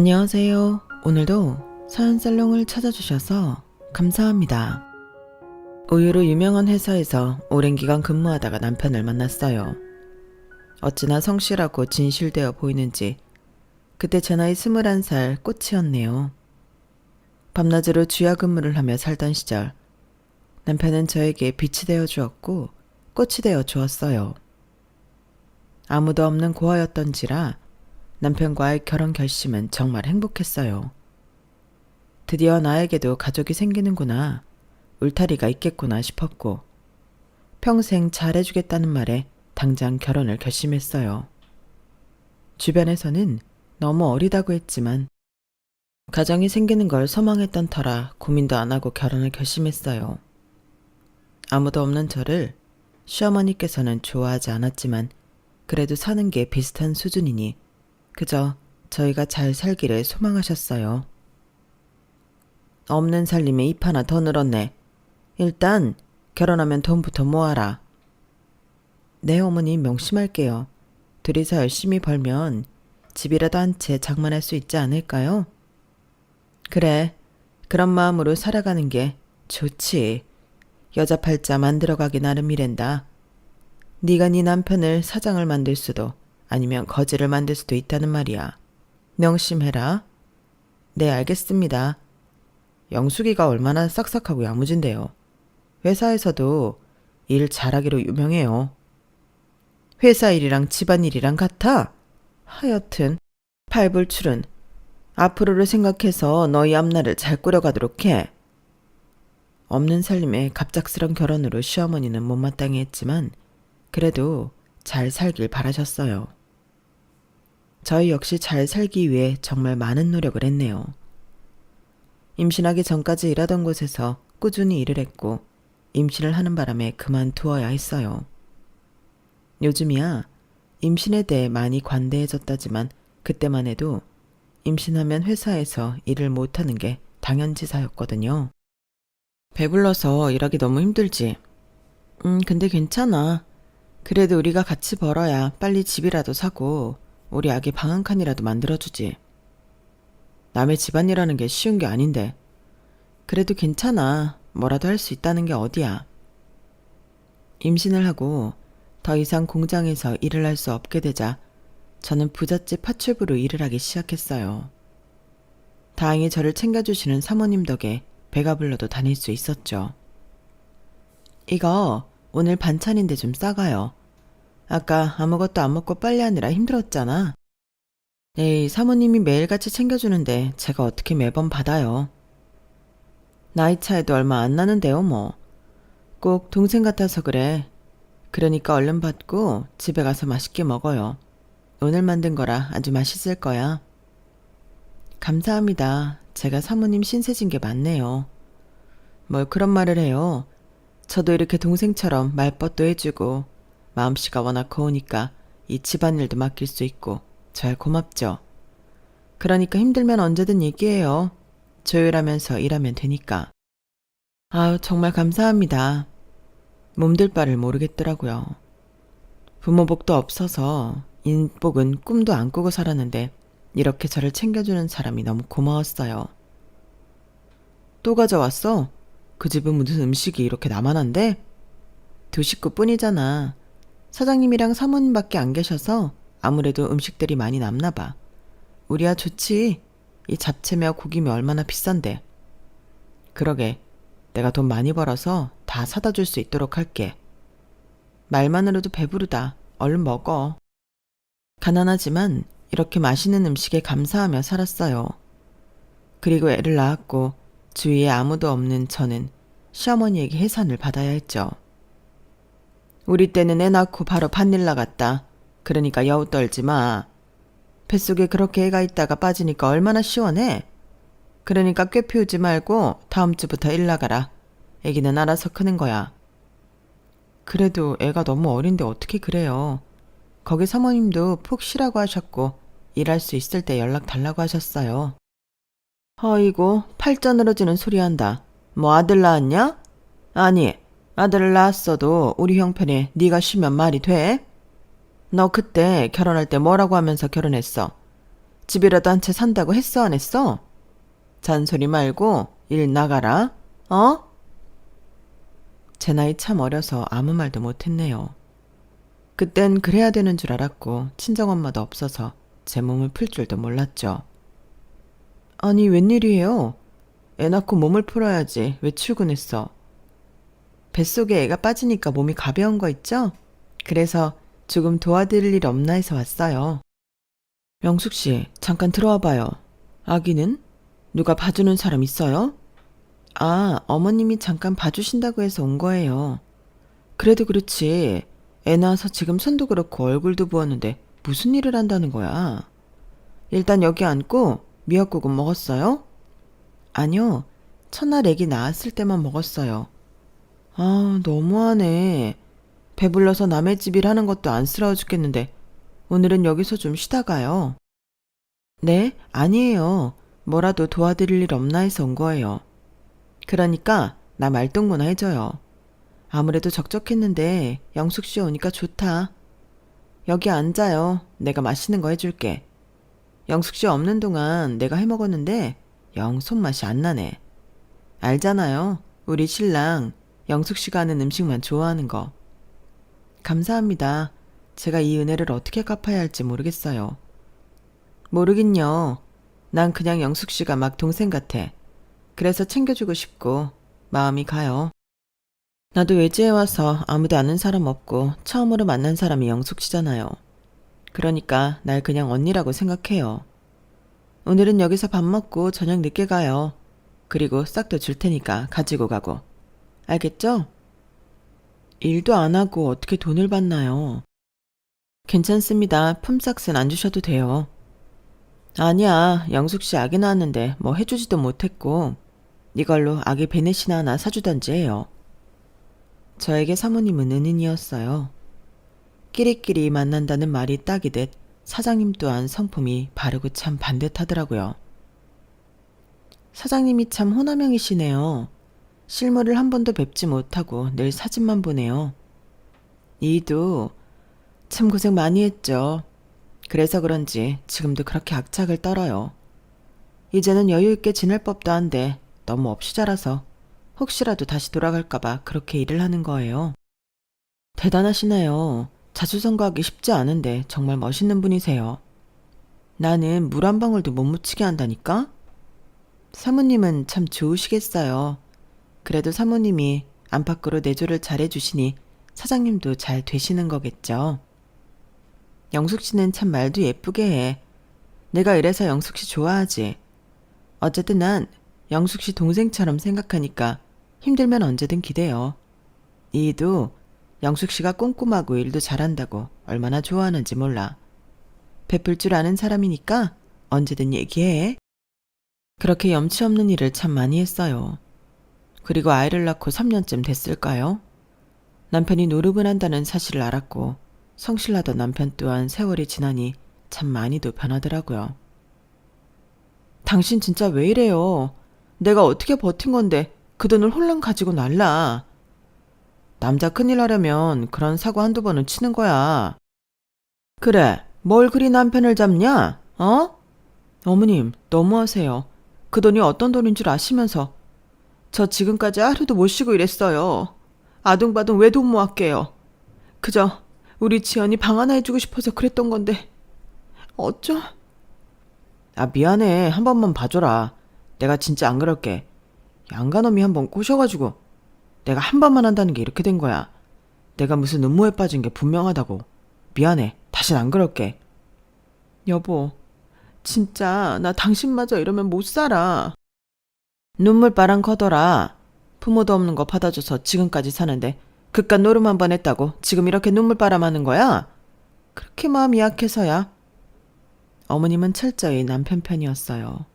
안녕하세요. 오늘도 사연살롱을 찾아주셔서 감사합니다. 우유로 유명한 회사에서 오랜 기간 근무하다가 남편을 만났어요. 어찌나 성실하고 진실되어 보이는지 그때 제 나이 21살 꽃이었네요. 밤낮으로 주야 근무를 하며 살던 시절 남편은 저에게 빛이 되어 주었고 꽃이 되어 주었어요. 아무도 없는 고아였던지라 남편과의 결혼 결심은 정말 행복했어요. 드디어 나에게도 가족이 생기는구나, 울타리가 있겠구나 싶었고 평생 잘해주겠다는 말에 당장 결혼을 결심했어요. 주변에서는 너무 어리다고 했지만 가정이 생기는 걸 소망했던 터라 고민도 안 하고 결혼을 결심했어요. 아무도 없는 저를 시어머니께서는 좋아하지 않았지만 그래도 사는 게 비슷한 수준이니 그저 저희가 잘 살기를 소망하셨어요. 없는 살림에 입 하나 더 늘었네. 일단 결혼하면 돈부터 모아라. 네, 어머니 명심할게요. 둘이서 열심히 벌면 집이라도 한 채 장만할 수 있지 않을까요? 그래, 그런 마음으로 살아가는 게 좋지. 여자 팔자 만들어가기 나름이랜다. 네가 네 남편을 사장을 만들 수도 아니면 거지를 만들 수도 있다는 말이야. 명심해라. 네, 알겠습니다. 영숙이가 얼마나 싹싹하고 야무진데요. 회사에서도 일 잘하기로 유명해요. 회사 일이랑 집안일이랑 같아? 하여튼 팔불출은 앞으로를 생각해서 너희 앞날을 잘 꾸려가도록 해. 없는 살림에 갑작스런 결혼으로 시어머니는 못마땅해 했지만 그래도 잘 살길 바라셨어요. 저희 역시 잘 살기 위해 정말 많은 노력을 했네요. 임신하기 전까지 일하던 곳에서 꾸준히 일을 했고 임신을 하는 바람에 그만두어야 했어요. 요즘이야 임신에 대해 많이 관대해졌다지만 그때만 해도 임신하면 회사에서 일을 못하는 게 당연지사였거든요. 배불러서 일하기 너무 힘들지. 근데 괜찮아. 그래도 우리가 같이 벌어야 빨리 집이라도 사고 우리 아기 방 한 칸이라도 만들어주지. 남의 집안일하는 게 쉬운 게 아닌데. 그래도 괜찮아. 뭐라도 할 수 있다는 게 어디야. 임신을 하고 더 이상 공장에서 일을 할 수 없게 되자 저는 부잣집 파출부로 일을 하기 시작했어요. 다행히 저를 챙겨주시는 사모님 덕에 배가 불러도 다닐 수 있었죠. 이거 오늘 반찬인데 좀 싸가요. 아까 아무것도 안 먹고 빨래하느라 힘들었잖아. 에이, 사모님이 매일같이 챙겨주는데 제가 어떻게 매번 받아요. 나이 차이도 얼마 안 나는데요, 뭐. 꼭 동생 같아서 그래. 그러니까 얼른 받고 집에 가서 맛있게 먹어요. 오늘 만든 거라 아주 맛있을 거야. 감사합니다. 제가 사모님 신세진 게 많네요. 뭘 그런 말을 해요. 저도 이렇게 동생처럼 말벗도 해주고 마음씨가 워낙 고우니까 이 집안일도 맡길 수 있고 잘 고맙죠. 그러니까 힘들면 언제든 얘기해요. 조율하면서 일하면 되니까. 아유, 정말 감사합니다. 몸둘 바를 모르겠더라고요. 부모복도 없어서 인복은 꿈도 안 꾸고 살았는데 이렇게 저를 챙겨주는 사람이 너무 고마웠어요. 또 가져왔어? 그 집은 무슨 음식이 이렇게 나만한데? 2식구뿐이잖아. 사장님이랑 사모님밖에 안 계셔서 아무래도 음식들이 많이 남나 봐. 우리야 좋지. 이 잡채며 고기며 얼마나 비싼데. 그러게, 내가 돈 많이 벌어서 다 사다 줄 수 있도록 할게. 말만으로도 배부르다. 얼른 먹어. 가난하지만 이렇게 맛있는 음식에 감사하며 살았어요. 그리고 애를 낳았고 주위에 아무도 없는 저는 시어머니에게 해산을 받아야 했죠. 우리 때는 애 낳고 바로 밭일 나갔다. 그러니까 여우 떨지 마. 뱃속에 그렇게 애가 있다가 빠지니까 얼마나 시원해. 그러니까 꾀 피우지 말고 다음 주부터 일 나가라. 애기는 알아서 크는 거야. 그래도 애가 너무 어린데 어떻게 그래요. 거기 사모님도 푹 쉬라고 하셨고 일할 수 있을 때 연락 달라고 하셨어요. 어이구, 팔자 늘어지는 소리 한다. 뭐 아들 낳았냐? 아니, 아들을 낳았어도 우리 형편에 네가 쉬면 말이 돼? 너 그때 결혼할 때 뭐라고 하면서 결혼했어? 집이라도 한 채 산다고 했어, 안 했어? 잔소리 말고 일 나가라. 어? 제 나이 참 어려서 아무 말도 못했네요. 그땐 그래야 되는 줄 알았고 친정엄마도 없어서 제 몸을 풀 줄도 몰랐죠. 아니, 웬일이에요? 애 낳고 몸을 풀어야지. 왜 출근했어? 뱃속에 애가 빠지니까 몸이 가벼운 거 있죠? 그래서 조금 도와드릴 일 없나 해서 왔어요. 영숙 씨, 잠깐 들어와 봐요. 아기는? 누가 봐주는 사람 있어요? 아, 어머님이 잠깐 봐주신다고 해서 온 거예요. 그래도 그렇지. 애 낳아서 지금 손도 그렇고 얼굴도 부었는데 무슨 일을 한다는 거야? 일단 여기 앉고 미역국은 먹었어요? 아니요. 첫날 애기 낳았을 때만 먹었어요. 아, 너무하네. 배불러서 남의 집 일하는 것도 안쓰러워 죽겠는데 오늘은 여기서 좀 쉬다 가요. 네? 아니에요. 뭐라도 도와드릴 일 없나 해서 온 거예요. 그러니까 나 말동무나 해줘요. 아무래도 적적했는데 영숙 씨 오니까 좋다. 여기 앉아요. 내가 맛있는 거 해줄게. 영숙 씨 없는 동안 내가 해먹었는데 영 손맛이 안 나네. 알잖아요. 우리 신랑 영숙 씨가 하는 음식만 좋아하는 거. 감사합니다. 제가 이 은혜를 어떻게 갚아야 할지 모르겠어요. 모르긴요. 난 그냥 영숙 씨가 막 동생 같아. 그래서 챙겨주고 싶고 마음이 가요. 나도 외지에 와서 아무도 아는 사람 없고 처음으로 만난 사람이 영숙 씨잖아요. 그러니까 날 그냥 언니라고 생각해요. 오늘은 여기서 밥 먹고 저녁 늦게 가요. 그리고 싹도 줄 테니까 가지고 가고. 알겠죠? 일도 안 하고 어떻게 돈을 받나요? 괜찮습니다. 품삯은 안 주셔도 돼요. 아니야. 영숙 씨 아기 낳았는데 뭐 해주지도 못했고 이걸로 아기 베넷이나 하나 사주던지 해요. 저에게 사모님은 은인이었어요. 끼리끼리 만난다는 말이 딱이듯 사장님 또한 성품이 바르고 참 반듯하더라고요. 사장님이 참 호남형이시네요. 실물을 한 번도 뵙지 못하고 늘 사진만 보네요. 이도 참 고생 많이 했죠. 그래서 그런지 지금도 그렇게 악착을 떨어요. 이제는 여유 있게 지낼 법도 한데 너무 없이 자라서 혹시라도 다시 돌아갈까봐 그렇게 일을 하는 거예요. 대단하시네요. 자수성가하기 쉽지 않은데 정말 멋있는 분이세요. 나는 물 한 방울도 못 묻히게 한다니까? 사모님은 참 좋으시겠어요. 그래도 사모님이 안팎으로 내조를 잘해주시니 사장님도 잘 되시는 거겠죠. 영숙 씨는 참 말도 예쁘게 해. 내가 이래서 영숙 씨 좋아하지. 어쨌든 난 영숙 씨 동생처럼 생각하니까 힘들면 언제든 기대요. 이도 영숙 씨가 꼼꼼하고 일도 잘한다고 얼마나 좋아하는지 몰라. 베풀 줄 아는 사람이니까 언제든 얘기해. 그렇게 염치 없는 일을 참 많이 했어요. 그리고 아이를 낳고 3년쯤 됐을까요? 남편이 노름을 한다는 사실을 알았고 성실하던 남편 또한 세월이 지나니 참 많이도 변하더라고요. 당신 진짜 왜 이래요? 내가 어떻게 버틴 건데 그 돈을 홀랑 가지고 날라. 남자 큰일 하려면 그런 사고 한두 번은 치는 거야. 그래, 뭘 그리 남편을 잡냐? 어? 어머님, 너무하세요. 그 돈이 어떤 돈인 줄 아시면서. 저 지금까지 하루도 못 쉬고 일했어요. 아둥바둥 왜 돈 모았게요. 그저 우리 지연이 방 하나 해주고 싶어서 그랬던 건데 어쩜. 아, 미안해. 한 번만 봐줘라. 내가 진짜 안 그럴게. 양가놈이 한 번 꼬셔가지고 내가 한 번만 한다는 게 이렇게 된 거야. 내가 무슨 음모에 빠진 게 분명하다고. 미안해. 다신 안 그럴게. 여보, 진짜 나 당신마저 이러면 못 살아. 눈물바람 커더라. 부모도 없는 거 받아줘서 지금까지 사는데 그깟 노름 한 번 했다고 지금 이렇게 눈물바람 하는 거야? 그렇게 마음이 약해서야. 어머님은 철저히 남편 편이었어요.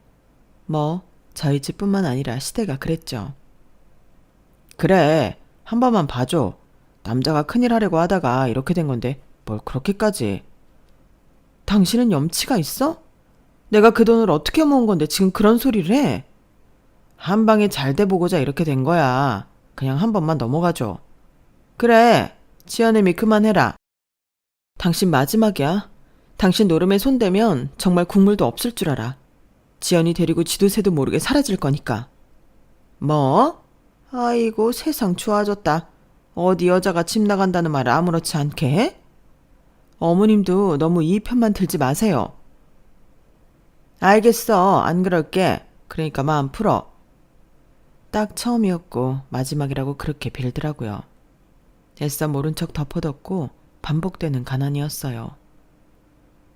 뭐 저희 집뿐만 아니라 시대가 그랬죠. 그래, 한 번만 봐줘. 남자가 큰일 하려고 하다가 이렇게 된 건데 뭘 그렇게까지. 당신은 염치가 있어? 내가 그 돈을 어떻게 모은 건데 지금 그런 소리를 해? 한 방에 잘 돼 보고자 이렇게 된 거야. 그냥 한 번만 넘어가줘. 그래, 지연애미 그만해라. 당신 마지막이야. 당신 노름에 손대면 정말 국물도 없을 줄 알아. 지연이 데리고 지도 새도 모르게 사라질 거니까. 뭐? 아이고 세상 좋아졌다. 어디 여자가 집 나간다는 말을 아무렇지 않게 해? 어머님도 너무 이 편만 들지 마세요. 알겠어. 안 그럴게. 그러니까 마음 풀어. 딱 처음이었고 마지막이라고 그렇게 빌더라고요. 애써 모른 척 덮어뒀고 반복되는 가난이었어요.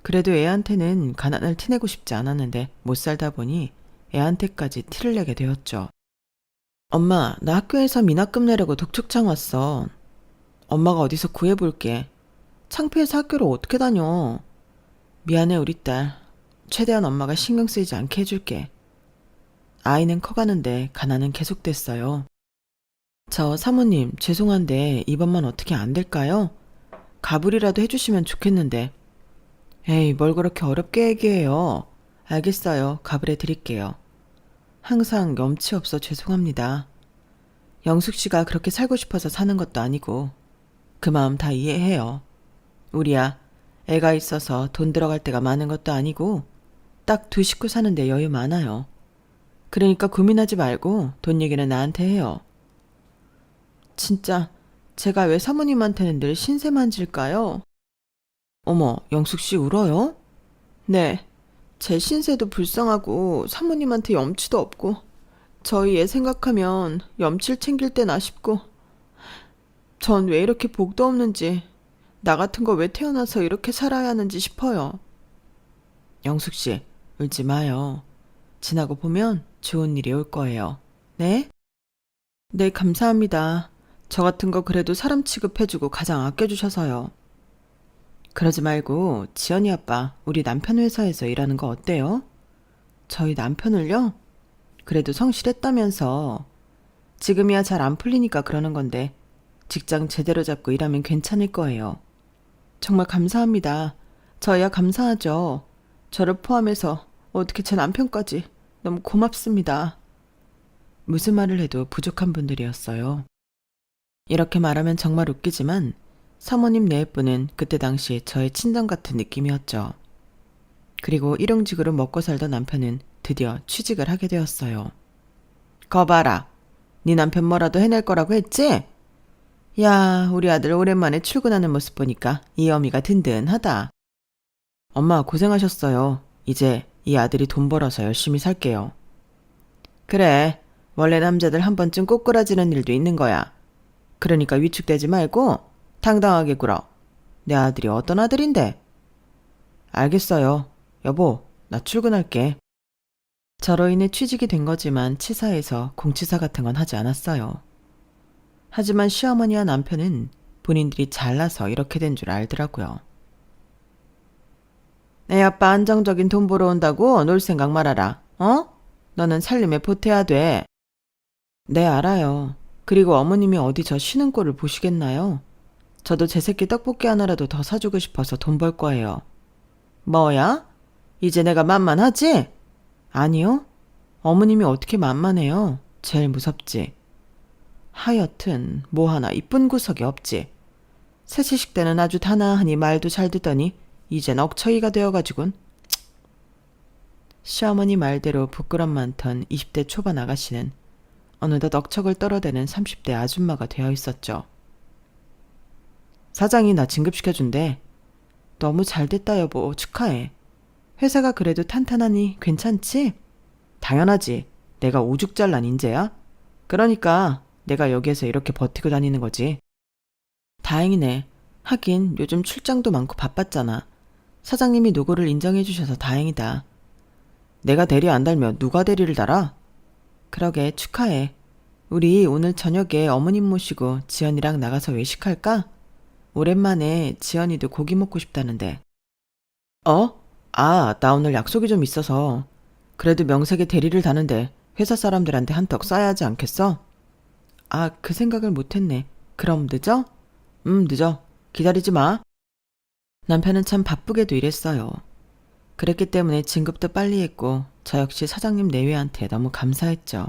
그래도 애한테는 가난을 티내고 싶지 않았는데 못 살다 보니 애한테까지 티를 내게 되었죠. 엄마, 나 학교에서 미납금 내려고 독촉장 왔어. 엄마가 어디서 구해볼게. 창피해서 학교를 어떻게 다녀. 미안해 우리 딸. 최대한 엄마가 신경 쓰이지 않게 해줄게. 아이는 커가는데 가난은 계속됐어요. 저 사모님 죄송한데 이번만 어떻게 안 될까요? 가불이라도 해주시면 좋겠는데. 에이 뭘 그렇게 어렵게 얘기해요. 알겠어요. 가불해 드릴게요. 항상 염치 없어 죄송합니다. 영숙 씨가 그렇게 살고 싶어서 사는 것도 아니고 그 마음 다 이해해요. 우리야 애가 있어서 돈 들어갈 때가 많은 것도 아니고 딱 2식구 사는데 여유 많아요. 그러니까 고민하지 말고 돈 얘기는 나한테 해요. 진짜 제가 왜 사모님한테는 늘 신세만 질까요? 어머, 영숙 씨 울어요? 네, 제 신세도 불쌍하고 사모님한테 염치도 없고 저희 애 생각하면 염치를 챙길 때나 싶고 전 왜 이렇게 복도 없는지 나 같은 거 왜 태어나서 이렇게 살아야 하는지 싶어요. 영숙 씨, 울지 마요. 지나고 보면 좋은 일이 올 거예요. 네? 네, 감사합니다. 저 같은 거 그래도 사람 취급해주고 가장 아껴주셔서요. 그러지 말고 지연이 아빠 우리 남편 회사에서 일하는 거 어때요? 저희 남편을요? 그래도 성실했다면서. 지금이야 잘 안 풀리니까 그러는 건데 직장 제대로 잡고 일하면 괜찮을 거예요. 정말 감사합니다. 저야 감사하죠. 저를 포함해서 어떻게 제 남편까지 너무 고맙습니다. 무슨 말을 해도 부족한 분들이었어요. 이렇게 말하면 정말 웃기지만 사모님 내분은 그때 당시 저의 친정 같은 느낌이었죠. 그리고 일용직으로 먹고 살던 남편은 드디어 취직을 하게 되었어요. 거봐라. 네 남편 뭐라도 해낼 거라고 했지? 야, 우리 아들 오랜만에 출근하는 모습 보니까 이 어미가 든든하다. 엄마 고생하셨어요. 이제 이 아들이 돈 벌어서 열심히 살게요. 그래, 원래 남자들 한 번쯤 꼬꾸라지는 일도 있는 거야. 그러니까 위축되지 말고 당당하게 굴어. 내 아들이 어떤 아들인데? 알겠어요. 여보, 나 출근할게. 저로 인해 취직이 된 거지만 치사해서 공치사 같은 건 하지 않았어요. 하지만 시어머니와 남편은 본인들이 잘나서 이렇게 된 줄 알더라고요. 애 아빠 안정적인 돈 벌어온다고 놀 생각 말아라. 어? 너는 살림에 보태야 돼. 네, 알아요. 그리고 어머님이 어디 저 쉬는 꼴을 보시겠나요? 저도 제 새끼 떡볶이 하나라도 더 사주고 싶어서 돈 벌 거예요. 뭐야? 이제 내가 만만하지? 아니요. 어머님이 어떻게 만만해요? 제일 무섭지. 하여튼 뭐 하나 이쁜 구석이 없지. 새치식 때는 아주 단아하니 말도 잘 듣더니 이젠 억처이가 되어가지곤. 시어머니 말대로 부끄럼 많던 20대 초반 아가씨는 어느덧 억척을 떨어대는 30대 아줌마가 되어 있었죠. 사장이 나 진급시켜준대. 너무 잘됐다 여보. 축하해. 회사가 그래도 탄탄하니 괜찮지? 당연하지. 내가 오죽 잘난 인재야? 그러니까 내가 여기에서 이렇게 버티고 다니는 거지. 다행이네. 하긴 요즘 출장도 많고 바빴잖아. 사장님이 노고를 인정해 주셔서 다행이다. 내가 대리 안 달면 누가 대리를 달아? 그러게 축하해. 우리 오늘 저녁에 어머님 모시고 지연이랑 나가서 외식할까? 오랜만에 지연이도 고기 먹고 싶다는데. 어? 아, 나 오늘 약속이 좀 있어서. 그래도 명색에 대리를 다는데 회사 사람들한테 한턱 쏴야 하지 않겠어? 아, 그 생각을 못했네. 그럼 늦어? 늦어. 기다리지 마. 남편은 참 바쁘게도 일했어요. 그랬기 때문에 진급도 빨리 했고 저 역시 사장님 내외한테 너무 감사했죠.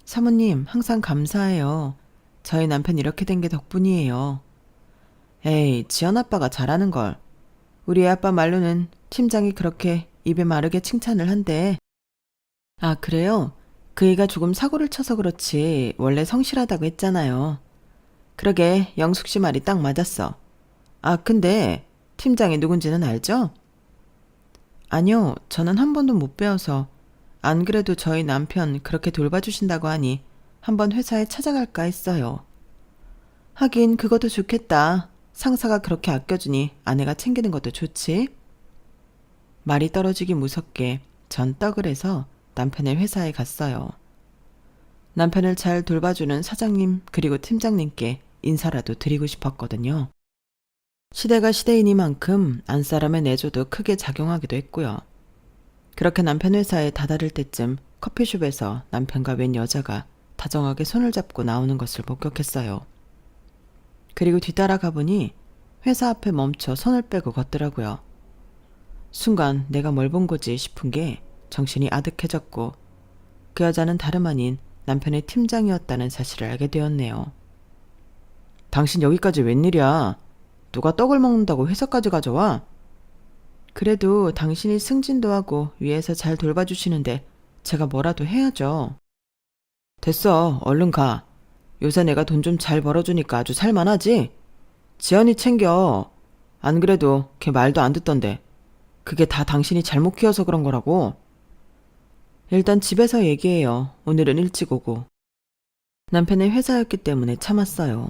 사모님 항상 감사해요. 저희 남편 이렇게 된 게 덕분이에요. 에이, 지연 아빠가 잘하는 걸. 우리 애 아빠 말로는 팀장이 그렇게 입에 마르게 칭찬을 한대. 아, 그래요? 그 애가 조금 사고를 쳐서 그렇지 원래 성실하다고 했잖아요. 그러게 영숙 씨 말이 딱 맞았어. 아, 근데 팀장이 누군지는 알죠? 아니요, 저는 한 번도 못 배워서. 안 그래도 저희 남편 그렇게 돌봐주신다고 하니 한번 회사에 찾아갈까 했어요. 하긴 그것도 좋겠다. 상사가 그렇게 아껴주니 아내가 챙기는 것도 좋지. 말이 떨어지기 무섭게 전 떡을 해서 남편의 회사에 갔어요. 남편을 잘 돌봐주는 사장님 그리고 팀장님께 인사라도 드리고 싶었거든요. 시대가 시대이니만큼 안사람의 내조도 크게 작용하기도 했고요. 그렇게 남편 회사에 다다를 때쯤 커피숍에서 남편과 웬 여자가 다정하게 손을 잡고 나오는 것을 목격했어요. 그리고 뒤따라 가보니 회사 앞에 멈춰 손을 빼고 걷더라고요. 순간 내가 뭘 본 거지 싶은 게 정신이 아득해졌고 그 여자는 다름 아닌 남편의 팀장이었다는 사실을 알게 되었네요. 당신 여기까지 웬일이야? 누가 떡을 먹는다고 회사까지 가져와? 그래도 당신이 승진도 하고 위에서 잘 돌봐주시는데 제가 뭐라도 해야죠. 됐어, 얼른 가. 요새 내가 돈 좀 잘 벌어주니까 아주 살만하지? 지연이 챙겨. 안 그래도 걔 말도 안 듣던데. 그게 다 당신이 잘못 키워서 그런 거라고. 일단 집에서 얘기해요. 오늘은 일찍 오고. 남편의 회사였기 때문에 참았어요.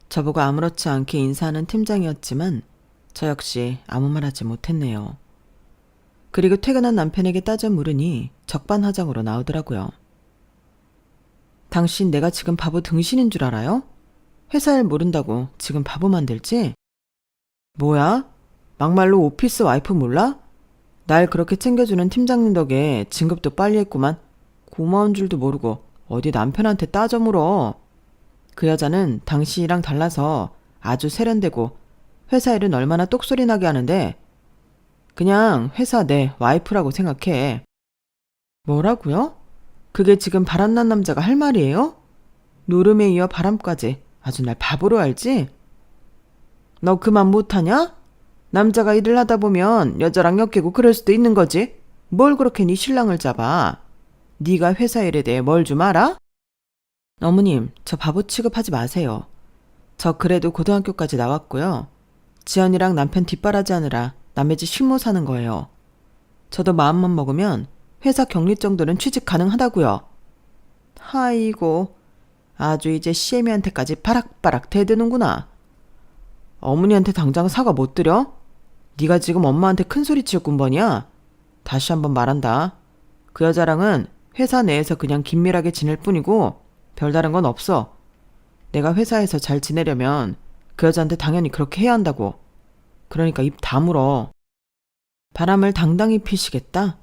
저보고 아무렇지 않게 인사하는 팀장이었지만 저 역시 아무 말 하지 못했네요. 그리고 퇴근한 남편에게 따져 물으니 적반하장으로 나오더라고요. 당신 내가 지금 바보 등신인 줄 알아요? 회사 일 모른다고 지금 바보 만들지? 뭐야? 막말로 오피스 와이프 몰라? 날 그렇게 챙겨주는 팀장님 덕에 진급도 빨리 했구만. 고마운 줄도 모르고 어디 남편한테 따져 물어. 그 여자는 당신이랑 달라서 아주 세련되고 회사 일은 얼마나 똑소리 나게 하는데 그냥 회사 내 와이프라고 생각해. 뭐라고요? 그게 지금 바람난 남자가 할 말이에요? 노름에 이어 바람까지 아주 날 바보로 알지? 너 그만 못하냐? 남자가 일을 하다 보면 여자랑 엮이고 그럴 수도 있는 거지. 뭘 그렇게 네 신랑을 잡아? 네가 회사 일에 대해 뭘 좀 알아? 어머님, 저 바보 취급하지 마세요. 저 그래도 고등학교까지 나왔고요. 지연이랑 남편 뒷바라지하느라 남의 집 실무 사는 거예요. 저도 마음만 먹으면 회사 격리 정도는 취직 가능하다고요. 아이고, 아주 이제 시애미한테까지 바락바락 대드는구나. 어머니한테 당장 사과 못 드려? 네가 지금 엄마한테 큰소리 치고 군번이야? 다시 한번 말한다. 그 여자랑은 회사 내에서 그냥 긴밀하게 지낼 뿐이고 별다른 건 없어. 내가 회사에서 잘 지내려면 그 여자한테 당연히 그렇게 해야 한다고. 그러니까 입 다물어. 바람을 당당히 피시겠다?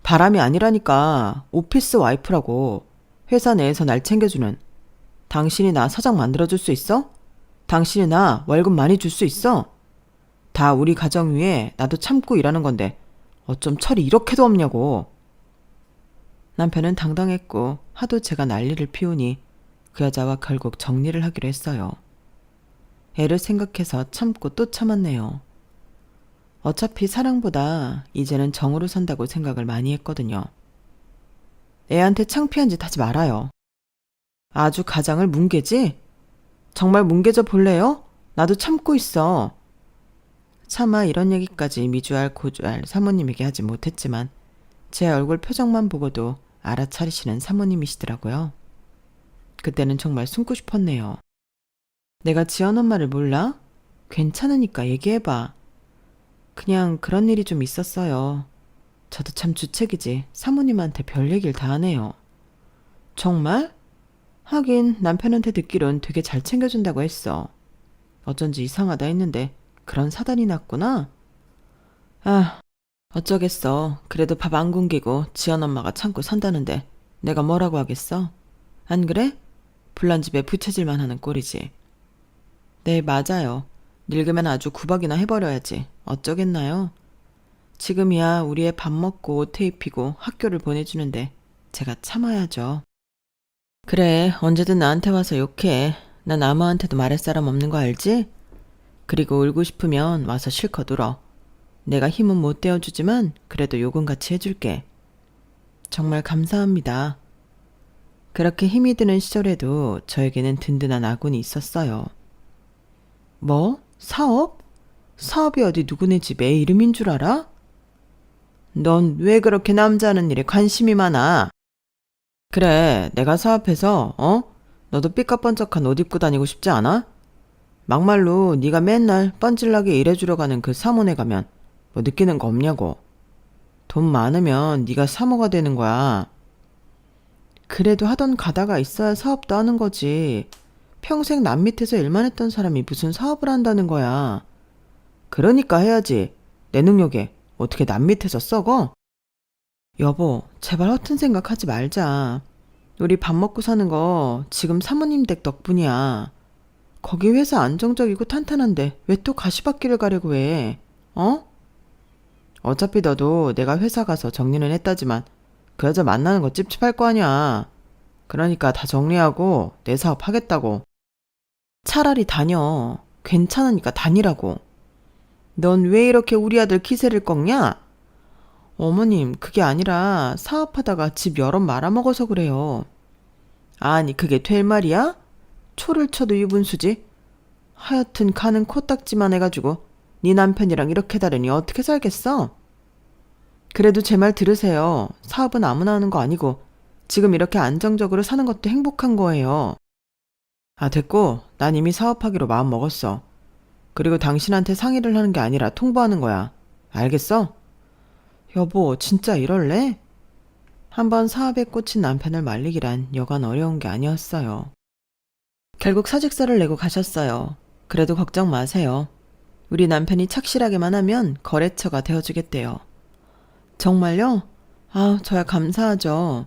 바람이 아니라니까. 오피스 와이프라고. 회사 내에서 날 챙겨주는. 당신이 나 사장 만들어줄 수 있어? 당신이 나 월급 많이 줄 수 있어? 다 우리 가정 위에 나도 참고 일하는 건데 어쩜 철이 이렇게도 없냐고. 남편은 당당했고 하도 제가 난리를 피우니 그 여자와 결국 정리를 하기로 했어요. 애를 생각해서 참고 또 참았네요. 어차피 사랑보다 이제는 정으로 산다고 생각을 많이 했거든요. 애한테 창피한 짓 하지 말아요. 아주 가장을 뭉개지? 정말 뭉개져 볼래요? 나도 참고 있어. 차마 이런 얘기까지 미주알 고주알 사모님에게 하지 못했지만 제 얼굴 표정만 보고도 알아차리시는 사모님이시더라고요. 그때는 정말 숨고 싶었네요. 내가 지연 엄마를 몰라? 괜찮으니까 얘기해봐. 그냥 그런 일이 좀 있었어요. 저도 참 주책이지 사모님한테 별 얘기를 다 하네요. 정말? 하긴 남편한테 듣기론 되게 잘 챙겨준다고 했어. 어쩐지 이상하다 했는데 그런 사단이 났구나. 아, 어쩌겠어. 그래도 밥 안 굶기고 지연 엄마가 참고 산다는데 내가 뭐라고 하겠어? 안 그래? 불난 집에 부채질만 하는 꼴이지. 네, 맞아요. 늙으면 아주 구박이나 해버려야지. 어쩌겠나요? 지금이야 우리 애 밥 먹고 옷 입히고 학교를 보내주는데 제가 참아야죠. 그래, 언제든 나한테 와서 욕해. 난 아무한테도 말할 사람 없는 거 알지? 그리고 울고 싶으면 와서 실컷 울어. 내가 힘은 못 떼어주지만 그래도 욕은 같이 해줄게. 정말 감사합니다. 그렇게 힘이 드는 시절에도 저에게는 든든한 아군이 있었어요. 뭐? 사업? 사업이 어디 누구네 집 애 이름인 줄 알아? 넌 왜 그렇게 남자 하는 일에 관심이 많아? 그래, 내가 사업해서 너도 삐까뻔쩍한 옷 입고 다니고 싶지 않아? 막말로 네가 맨날 뻔질나게 일해주러 가는 그 사모네 가면 뭐 느끼는 거 없냐고. 돈 많으면 네가 사모가 되는 거야. 그래도 하던 가다가 있어야 사업도 하는 거지. 평생 남 밑에서 일만 했던 사람이 무슨 사업을 한다는 거야. 그러니까 해야지. 내 능력에 어떻게 남 밑에서 썩어? 여보, 제발 허튼 생각하지 말자. 우리 밥 먹고 사는 거 지금 사모님 댁 덕분이야. 거기 회사 안정적이고 탄탄한데 왜 또 가시밭길을 가려고 해? 어차피 너도 내가 회사 가서 정리는 했다지만 그 여자 만나는 거 찝찝할 거 아니야. 그러니까 다 정리하고 내 사업 하겠다고. 차라리 다녀. 괜찮으니까 다니라고. 넌 왜 이렇게 우리 아들 기세를 꺾냐? 어머님, 그게 아니라 사업하다가 집 여럿 말아먹어서 그래요. 아니, 그게 될 말이야? 초를 쳐도 유분수지? 하여튼 가는 코딱지만 해가지고 네 남편이랑 이렇게 다르니 어떻게 살겠어? 그래도 제 말 들으세요. 사업은 아무나 하는 거 아니고 지금 이렇게 안정적으로 사는 것도 행복한 거예요. 아, 됐고. 난 이미 사업하기로 마음 먹었어. 그리고 당신한테 상의를 하는 게 아니라 통보하는 거야. 알겠어? 여보, 진짜 이럴래? 한번 사업에 꽂힌 남편을 말리기란 여간 어려운 게 아니었어요. 결국 사직서를 내고 가셨어요. 그래도 걱정 마세요. 우리 남편이 착실하게만 하면 거래처가 되어주겠대요. 정말요? 아, 저야 감사하죠.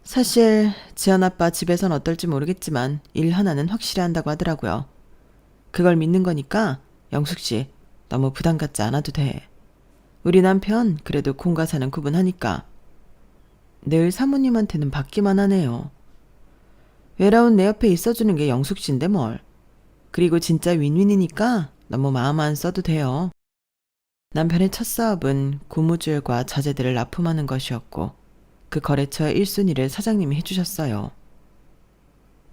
사실 지연 아빠 집에선 어떨지 모르겠지만 일 하나는 확실히 한다고 하더라고요. 그걸 믿는 거니까 영숙 씨 너무 부담 갖지 않아도 돼. 우리 남편 그래도 공과사는 구분하니까. 늘 사모님한테는 받기만 하네요. 외로운 내 옆에 있어주는 게 영숙 씨인데 뭘. 그리고 진짜 윈윈이니까 너무 마음 안 써도 돼요. 남편의 첫 사업은 고무줄과 자재들을 납품하는 것이었고 그 거래처의 1순위를 사장님이 해주셨어요.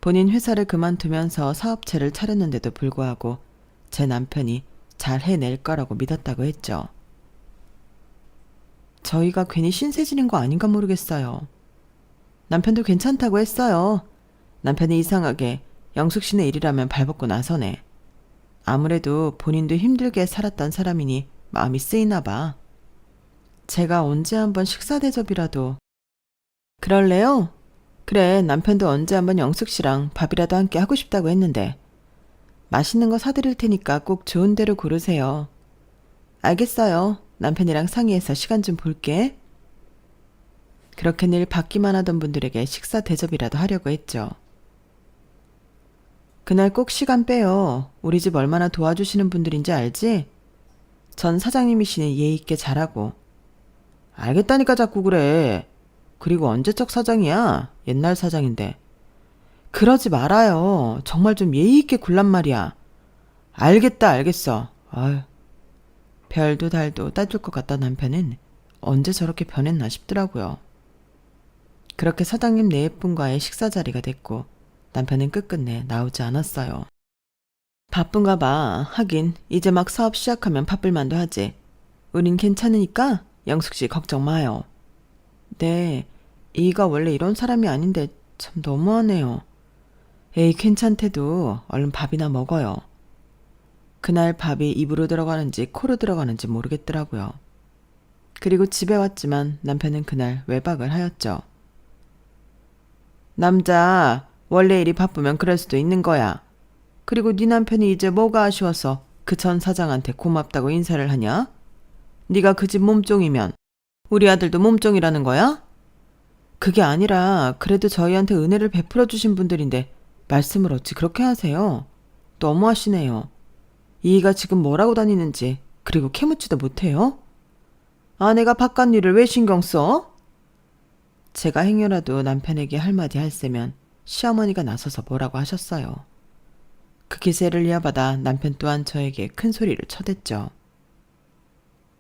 본인 회사를 그만두면서 사업체를 차렸는데도 불구하고 제 남편이 잘 해낼 거라고 믿었다고 했죠. 저희가 괜히 신세 지는 거 아닌가 모르겠어요. 남편도 괜찮다고 했어요. 남편이 이상하게 영숙 씨네 일이라면 발벗고 나서네. 아무래도 본인도 힘들게 살았던 사람이니 마음이 쓰이나 봐. 제가 언제 한번 식사 대접이라도. 그럴래요? 그래, 남편도 언제 한번 영숙 씨랑 밥이라도 함께 하고 싶다고 했는데. 맛있는 거 사드릴 테니까 꼭 좋은 데로 고르세요. 알겠어요. 남편이랑 상의해서 시간 좀 볼게. 그렇게 늘 받기만 하던 분들에게 식사 대접이라도 하려고 했죠. 그날 꼭 시간 빼요. 우리 집 얼마나 도와주시는 분들인지 알지? 전 사장님이시니 예의 있게 잘하고. 알겠다니까 자꾸 그래. 그리고 언제적 사장이야? 옛날 사장인데. 그러지 말아요. 정말 좀 예의 있게 굴란 말이야. 알겠다, 알겠어. 아유. 별도 달도 따줄 것 같다 남편은 언제 저렇게 변했나 싶더라고요. 그렇게 사장님 네 분과의 식사 자리가 됐고 남편은 끝끝내 나오지 않았어요. 바쁜가 봐. 하긴 이제 막 사업 시작하면 바쁠 만도 하지. 우린 괜찮으니까 영숙 씨 걱정 마요. 네, 이가 원래 이런 사람이 아닌데 참 너무하네요. 에이, 괜찮대도 얼른 밥이나 먹어요. 그날 밥이 입으로 들어가는지 코로 들어가는지 모르겠더라고요. 그리고 집에 왔지만 남편은 그날 외박을 하였죠. 남자, 원래 일이 바쁘면 그럴 수도 있는 거야. 그리고 네 남편이 이제 뭐가 아쉬워서 그 전 사장한테 고맙다고 인사를 하냐? 네가 그 집 몸종이면 우리 아들도 몸종이라는 거야? 그게 아니라 그래도 저희한테 은혜를 베풀어 주신 분들인데 말씀을 어찌 그렇게 하세요? 너무하시네요. 이가 지금 뭐라고 다니는지 그리고 캐묻지도 못해요? 아내가 바깥 일을 왜 신경 써? 제가 행여라도 남편에게 할 말이 할세면 시어머니가 나서서 뭐라고 하셨어요. 그 기세를 이어받아 남편 또한 저에게 큰 소리를 쳐댔죠.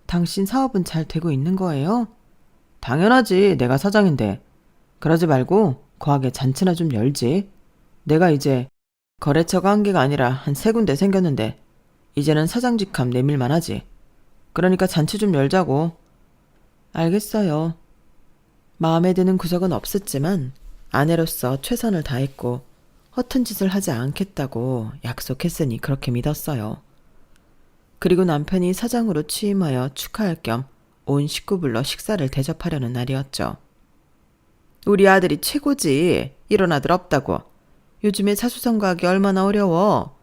당신 사업은 잘 되고 있는 거예요? 당연하지. 내가 사장인데. 그러지 말고 거하게 잔치나 좀 열지. 내가 이제 거래처가 한 개가 아니라 한 3군데 생겼는데 이제는 사장직함 내밀만 하지. 그러니까 잔치 좀 열자고. 알겠어요. 마음에 드는 구석은 없었지만 아내로서 최선을 다했고 허튼 짓을 하지 않겠다고 약속했으니 그렇게 믿었어요. 그리고 남편이 사장으로 취임하여 축하할 겸 온 식구 불러 식사를 대접하려는 날이었죠. 우리 아들이 최고지. 이런 아들 없다고. 요즘에 사수성가하기 얼마나 어려워.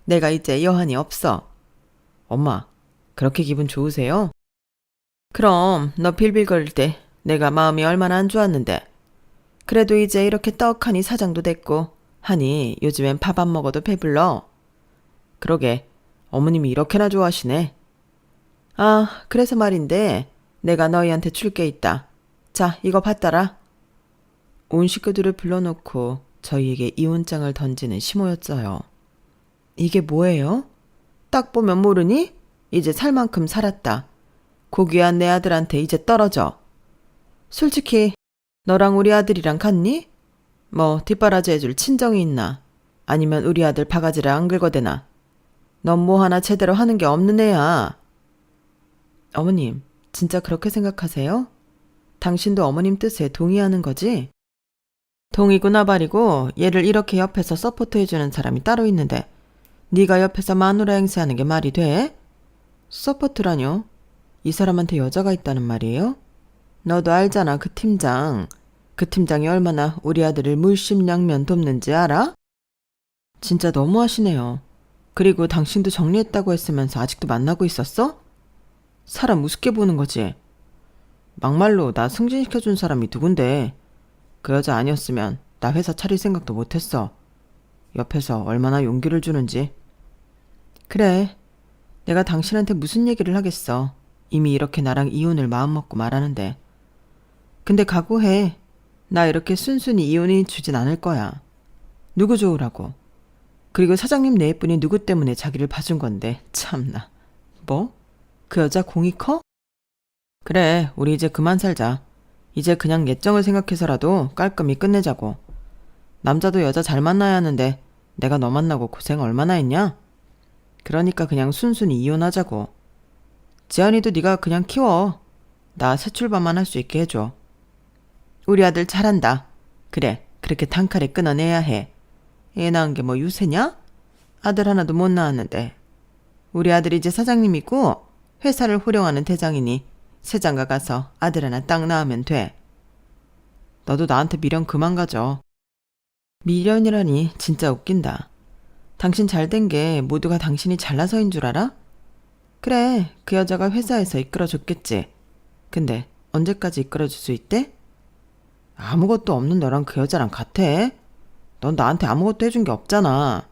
내가 이제 여한이 없어. 엄마, 그렇게 기분 좋으세요? 그럼 너 빌빌거릴 때 내가 마음이 얼마나 안 좋았는데. 그래도 이제 이렇게 떡하니 사장도 됐고 하니 요즘엔 밥 안 먹어도 배불러. 그러게 어머님이 이렇게나 좋아하시네. 아, 그래서 말인데 내가 너희한테 줄 게 있다. 자, 이거 받따라. 온 식구들을 불러놓고 저희에게 이혼장을 던지는 시모였어요. 이게 뭐예요? 딱 보면 모르니? 이제 살 만큼 살았다. 고귀한 내 아들한테 이제 떨어져. 솔직히 너랑 우리 아들이랑 같니? 뭐 뒷바라지 해줄 친정이 있나? 아니면 우리 아들 바가지를 안 긁어대나? 넌 뭐 하나 제대로 하는 게 없는 애야. 어머님, 진짜 그렇게 생각하세요? 당신도 어머님 뜻에 동의하는 거지? 동의구나 발이고 얘를 이렇게 옆에서 서포트해주는 사람이 따로 있는데 네가 옆에서 마누라 행세하는 게 말이 돼? 서포트라뇨? 이 사람한테 여자가 있다는 말이에요? 너도 알잖아, 그 팀장. 그 팀장이 얼마나 우리 아들을 물심양면 돕는지 알아? 진짜 너무하시네요. 그리고 당신도 정리했다고 했으면서 아직도 만나고 있었어? 사람 우습게 보는 거지. 막말로 나 승진시켜준 사람이 누군데. 그 여자 아니었으면 나 회사 차릴 생각도 못했어. 옆에서 얼마나 용기를 주는지. 그래, 내가 당신한테 무슨 얘기를 하겠어. 이미 이렇게 나랑 이혼을 마음먹고 말하는데. 근데 각오해. 나 이렇게 순순히 이혼해 주진 않을 거야. 누구 좋으라고. 그리고 사장님 내뿐이 누구 때문에 자기를 봐준 건데 참나. 뭐? 그 여자 공이 커? 그래, 우리 이제 그만 살자. 이제 그냥 예정을 생각해서라도 깔끔히 끝내자고. 남자도 여자 잘 만나야 하는데 내가 너 만나고 고생 얼마나 했냐? 그러니까 그냥 순순히 이혼하자고. 지안이도 네가 그냥 키워. 나 새 출발만 할 수 있게 해줘. 우리 아들 잘한다. 그래, 그렇게 단칼에 끊어내야 해. 애 낳은 게 뭐 유세냐? 아들 하나도 못 낳았는데. 우리 아들이 이제 사장님이고 회사를 호령하는 대장이니 세장가 가서 아들 하나 딱 낳으면 돼. 너도 나한테 미련 그만 가져. 미련이라니 진짜 웃긴다. 당신 잘된 게 모두가 당신이 잘나서인 줄 알아? 그래, 그 여자가 회사에서 이끌어줬겠지. 근데 언제까지 이끌어줄 수 있대? 아무것도 없는 너랑 그 여자랑 같아. 넌 나한테 아무것도 해준 게 없잖아.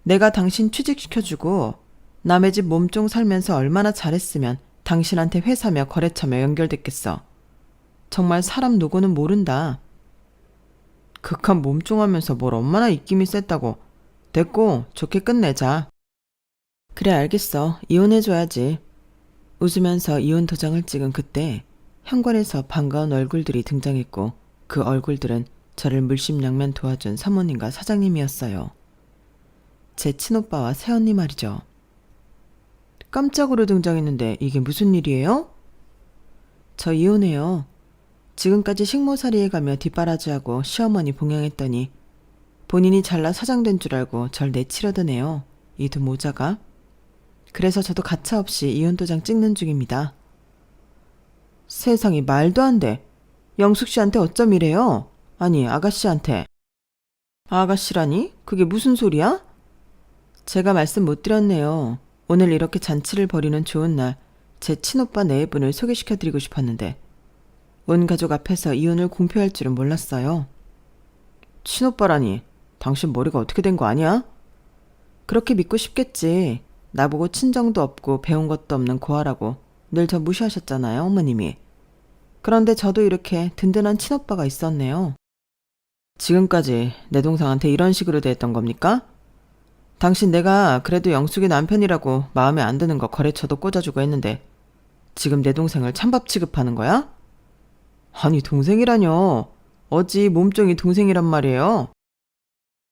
내가 당신 취직시켜주고 남의 집 몸종 살면서 얼마나 잘했으면 당신한테 회사며 거래처며 연결됐겠어. 정말 사람 노고는 모른다. 극한 몸종하면서 뭘 얼마나 입김이 셌다고. 됐고 좋게 끝내자. 그래, 알겠어. 이혼해줘야지. 웃으면서 이혼 도장을 찍은 그때 현관에서 반가운 얼굴들이 등장했고 그 얼굴들은 저를 물심양면 도와준 사모님과 사장님이었어요. 제 친오빠와 새언니 말이죠. 깜짝으로 등장했는데 이게 무슨 일이에요? 저 이혼해요. 지금까지 식모살이에 가며 뒷바라지하고 시어머니 봉양했더니 본인이 잘나 사장된 줄 알고 절 내치려던 애요. 이 두 모자가. 그래서 저도 가차없이 이혼도장 찍는 중입니다. 세상에, 말도 안 돼. 영숙 씨한테 어쩜 이래요? 아니, 아가씨한테. 아가씨라니? 그게 무슨 소리야? 제가 말씀 못 드렸네요. 오늘 이렇게 잔치를 벌이는 좋은 날 제 친오빠 네 분을 소개시켜드리고 싶었는데 온 가족 앞에서 이혼을 공표할 줄은 몰랐어요. 친오빠라니, 당신 머리가 어떻게 된 거 아니야? 그렇게 믿고 싶겠지. 나보고 친정도 없고 배운 것도 없는 고아라고 늘 저 무시하셨잖아요, 어머님이. 그런데 저도 이렇게 든든한 친오빠가 있었네요. 지금까지 내 동생한테 이런 식으로 대했던 겁니까? 당신 내가 그래도 영숙이 남편이라고 마음에 안 드는 거 거래처도 꽂아주고 했는데 지금 내 동생을 찬밥 취급하는 거야? 아니 동생이라뇨. 어찌 몸종이 동생이란 말이에요?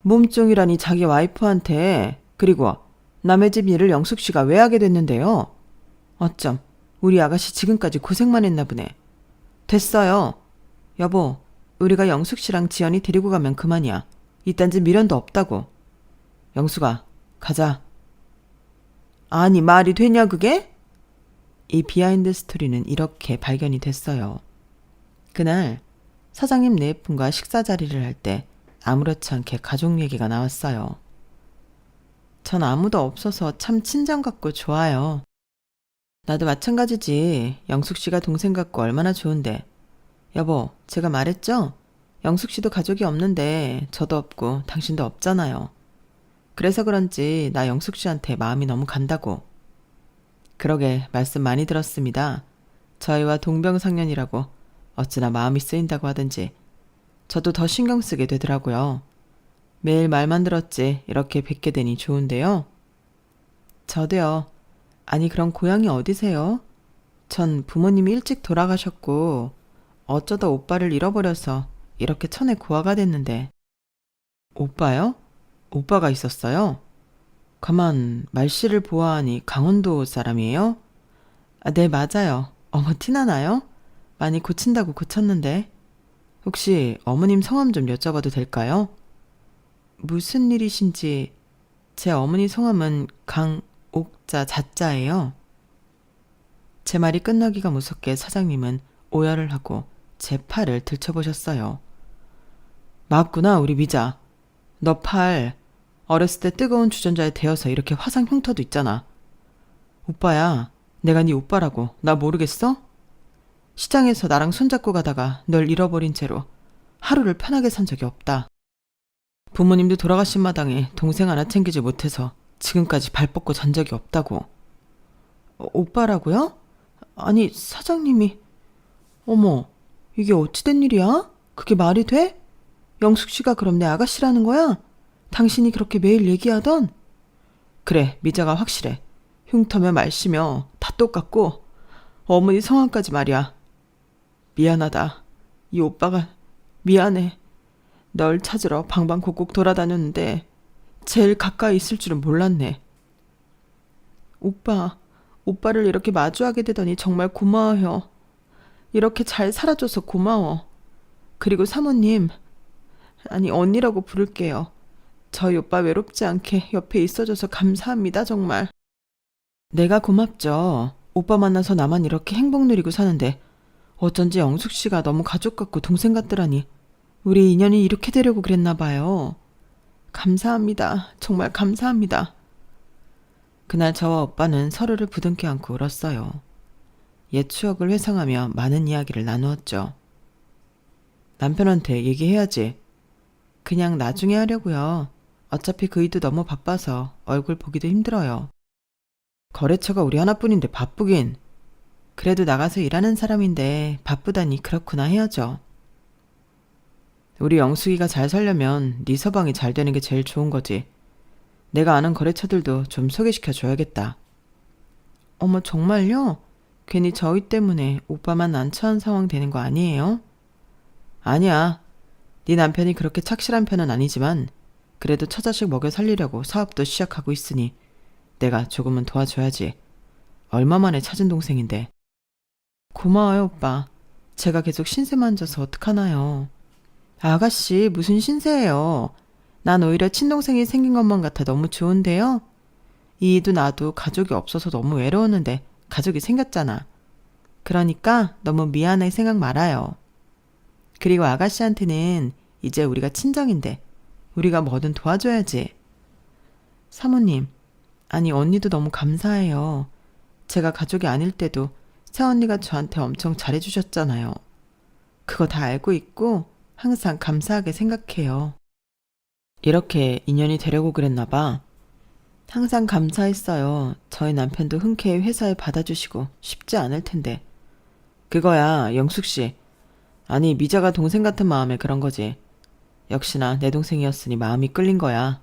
몸종이라니 자기 와이프한테. 그리고 남의 집 일을 영숙 씨가 왜 하게 됐는데요? 어쩜 우리 아가씨 지금까지 고생만 했나 보네. 됐어요. 여보, 우리가 영숙 씨랑 지연이 데리고 가면 그만이야. 이딴 집 미련도 없다고. 영숙아, 가자. 아니 말이 되냐 그게? 이 비하인드 스토리는 이렇게 발견이 됐어요. 그날 사장님 네 분과 식사 자리를 할 때 아무렇지 않게 가족 얘기가 나왔어요. 전 아무도 없어서 참 친정 같고 좋아요. 나도 마찬가지지. 영숙 씨가 동생 같고 얼마나 좋은데. 여보, 제가 말했죠? 영숙 씨도 가족이 없는데 저도 없고 당신도 없잖아요. 그래서 그런지 나 영숙 씨한테 마음이 너무 간다고. 그러게 말씀 많이 들었습니다. 저희와 동병상련이라고 어찌나 마음이 쓰인다고 하든지 저도 더 신경 쓰게 되더라고요. 매일 말만 들었지 이렇게 뵙게 되니 좋은데요. 저도요. 아니 그럼 고향이 어디세요? 전 부모님이 일찍 돌아가셨고 어쩌다 오빠를 잃어버려서 이렇게 천에 고아가 됐는데. 오빠요? 오빠가 있었어요? 가만 말씨를 보아하니 강원도 사람이에요? 아, 네 맞아요. 어머 티나나요? 많이 고친다고 고쳤는데. 혹시 어머님 성함 좀 여쭤봐도 될까요? 무슨 일이신지. 제 어머니 성함은 강옥자 자자예요. 제 말이 끝나기가 무섭게 사장님은 오열을 하고 제 팔을 들춰보셨어요. 맞구나 우리 미자. 너 팔 어렸을 때 뜨거운 주전자에 데워서 이렇게 화상 흉터도 있잖아. 오빠야. 내가 네 오빠라고. 나 모르겠어? 시장에서 나랑 손잡고 가다가 널 잃어버린 채로 하루를 편하게 산 적이 없다. 부모님도 돌아가신 마당에 동생 하나 챙기지 못해서 지금까지 발 뻗고 잔 적이 없다고. 오빠라고요? 아니 사장님이. 어머, 이게 어찌된 일이야? 그게 말이 돼? 영숙 씨가 그럼 내 아가씨라는 거야? 당신이 그렇게 매일 얘기하던? 그래, 미자가 확실해. 흉터며 말씨며 다 똑같고 어머니 성함까지 말이야. 미안하다. 이 오빠가 미안해. 널 찾으러 방방곡곡 돌아다녔는데 제일 가까이 있을 줄은 몰랐네. 오빠를 이렇게 마주하게 되더니 정말 고마워요. 이렇게 잘 살아줘서 고마워. 그리고 사모님, 아니 언니라고 부를게요. 저희 오빠 외롭지 않게 옆에 있어줘서 감사합니다 정말. 내가 고맙죠. 오빠 만나서 나만 이렇게 행복 누리고 사는데 어쩐지 영숙 씨가 너무 가족 같고 동생 같더라니. 우리 인연이 이렇게 되려고 그랬나 봐요. 감사합니다. 정말 감사합니다. 그날 저와 오빠는 서로를 부둥켜 안고 울었어요. 옛 추억을 회상하며 많은 이야기를 나누었죠. 남편한테 얘기해야지. 그냥 나중에 하려고요. 어차피 그이도 너무 바빠서 얼굴 보기도 힘들어요. 거래처가 우리 하나뿐인데 바쁘긴. 그래도 나가서 일하는 사람인데 바쁘다니 그렇구나 해야죠. 우리 영숙이가 잘 살려면 네 서방이 잘 되는 게 제일 좋은 거지. 내가 아는 거래처들도 좀 소개시켜 줘야겠다. 어머 정말요? 괜히 저희 때문에 오빠만 난처한 상황 되는 거 아니에요? 아니야. 네 남편이 그렇게 착실한 편은 아니지만 그래도 처자식 먹여 살리려고 사업도 시작하고 있으니 내가 조금은 도와줘야지. 얼마 만에 찾은 동생인데. 고마워요 오빠. 제가 계속 신세만 져서 어떡하나요. 아가씨 무슨 신세예요. 난 오히려 친동생이 생긴 것만 같아 너무 좋은데요. 이도 나도 가족이 없어서 너무 외로웠는데 가족이 생겼잖아. 그러니까 너무 미안해 생각 말아요. 그리고 아가씨한테는 이제 우리가 친정인데 우리가 뭐든 도와줘야지. 사모님, 아니 언니도 너무 감사해요. 제가 가족이 아닐 때도 새언니가 저한테 엄청 잘해주셨잖아요. 그거 다 알고 있고 항상 감사하게 생각해요. 이렇게 인연이 되려고 그랬나 봐. 항상 감사했어요. 저희 남편도 흔쾌히 회사에 받아주시고 쉽지 않을 텐데. 그거야 영숙 씨. 아니 미자가 동생 같은 마음에 그런 거지. 역시나 내 동생이었으니 마음이 끌린 거야.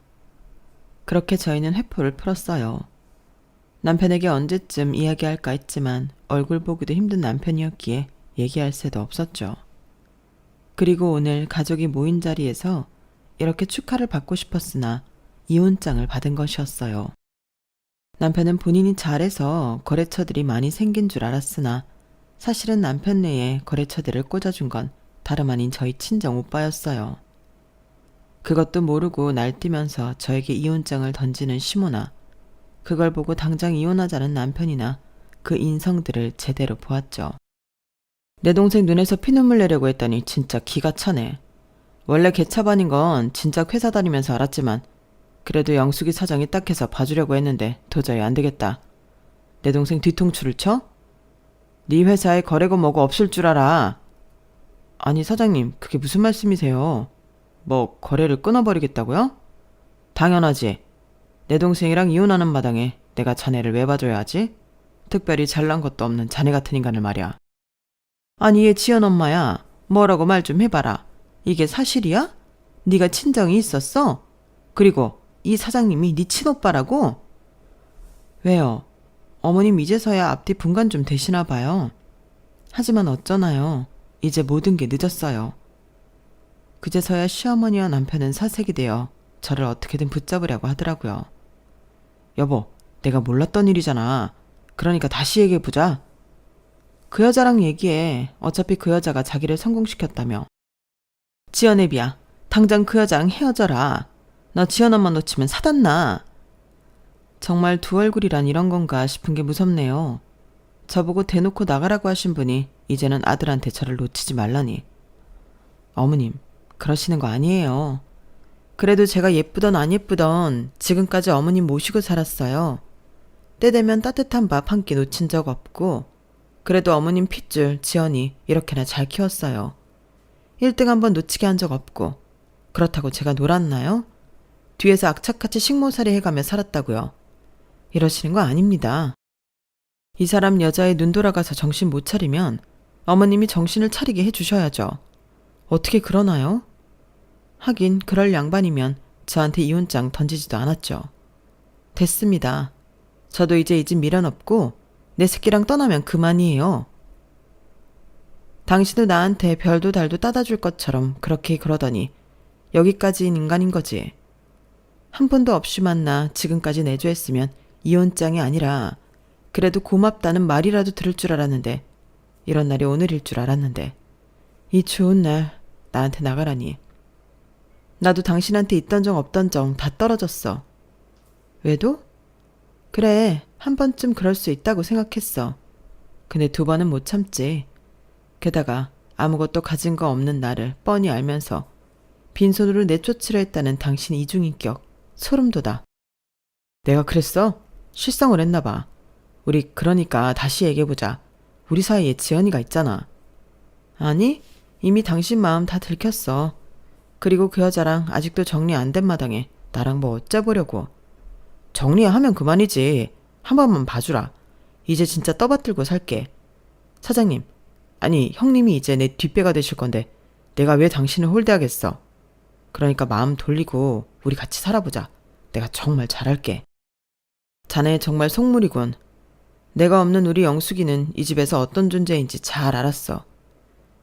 그렇게 저희는 회포를 풀었어요. 남편에게 언제쯤 이야기할까 했지만 얼굴 보기도 힘든 남편이었기에 얘기할 새도 없었죠. 그리고 오늘 가족이 모인 자리에서 이렇게 축하를 받고 싶었으나 이혼장을 받은 것이었어요. 남편은 본인이 잘해서 거래처들이 많이 생긴 줄 알았으나 사실은 남편 내에 거래처들을 꽂아준 건 다름 아닌 저희 친정 오빠였어요. 그것도 모르고 날뛰면서 저에게 이혼장을 던지는 시모나, 그걸 보고 당장 이혼하자는 남편이나 그 인성들을 제대로 보았죠. 내 동생 눈에서 피눈물 내려고 했더니 진짜 기가 차네. 원래 개차반인 건 진짜 회사 다니면서 알았지만 그래도 영숙이 사정이 딱해서 봐주려고 했는데 도저히 안 되겠다. 내 동생 뒤통수를 쳐? 네 회사에 거래고 뭐고 없을 줄 알아. 아니 사장님, 그게 무슨 말씀이세요? 뭐 거래를 끊어버리겠다고요? 당연하지. 내 동생이랑 이혼하는 마당에 내가 자네를 왜 봐줘야 하지? 특별히 잘난 것도 없는 자네 같은 인간을 말이야. 아니 얘 지연 엄마야. 뭐라고 말 좀 해봐라. 이게 사실이야? 네가 친정이 있었어? 그리고 이 사장님이 네 친오빠라고? 왜요? 어머님 이제서야 앞뒤 분간 좀 되시나 봐요. 하지만 어쩌나요. 이제 모든 게 늦었어요. 그제서야 시어머니와 남편은 사색이 되어 저를 어떻게든 붙잡으려고 하더라고요. 여보, 내가 몰랐던 일이잖아. 그러니까 다시 얘기해보자. 그 여자랑 얘기해. 어차피 그 여자가 자기를 성공시켰다며. 지연애비야, 당장 그 여자랑 헤어져라. 너 지연 엄마 놓치면 사단나. 정말 두 얼굴이란 이런 건가 싶은 게 무섭네요. 저보고 대놓고 나가라고 하신 분이 이제는 아들한테 저를 놓치지 말라니. 어머님, 그러시는 거 아니에요. 그래도 제가 예쁘던 안 예쁘던 지금까지 어머님 모시고 살았어요. 때 되면 따뜻한 밥 한 끼 놓친 적 없고 그래도 어머님 핏줄 지연이 이렇게나 잘 키웠어요. 1등 한번 놓치게 한 적 없고 그렇다고 제가 놀았나요? 뒤에서 악착같이 식모살이 해가며 살았다고요. 이러시는 거 아닙니다. 이 사람 여자의 눈 돌아가서 정신 못 차리면 어머님이 정신을 차리게 해주셔야죠. 어떻게 그러나요? 하긴 그럴 양반이면 저한테 이혼장 던지지도 않았죠. 됐습니다. 저도 이제 이 집 미련 없고 내 새끼랑 떠나면 그만이에요. 당신도 나한테 별도 달도 따다 줄 것처럼 그렇게 그러더니 여기까지인 인간인 거지. 한 푼도 없이 만나 지금까지 내조했으면 이혼장이 아니라 그래도 고맙다는 말이라도 들을 줄 알았는데, 이런 날이 오늘일 줄 알았는데, 이 좋은 날 나한테 나가라니. 나도 당신한테 있던 정 없던 정 다 떨어졌어. 왜도? 그래, 한 번쯤 그럴 수 있다고 생각했어. 근데 2번은 못 참지. 게다가 아무것도 가진 거 없는 나를 뻔히 알면서 빈손으로 내쫓으려 했다는 당신 이중인격, 소름 돋아. 내가 그랬어? 실성을 했나 봐. 우리 그러니까 다시 얘기해보자. 우리 사이에 지연이가 있잖아. 아니, 이미 당신 마음 다 들켰어. 그리고 그 여자랑 아직도 정리 안 된 마당에 나랑 뭐 어째보려고. 정리하면 그만이지. 한 번만 봐주라. 이제 진짜 떠받들고 살게. 사장님, 아니 형님이 이제 내 뒷배가 되실 건데 내가 왜 당신을 홀대하겠어. 그러니까 마음 돌리고 우리 같이 살아보자. 내가 정말 잘할게. 자네 정말 속물이군. 내가 없는 우리 영숙이는 이 집에서 어떤 존재인지 잘 알았어.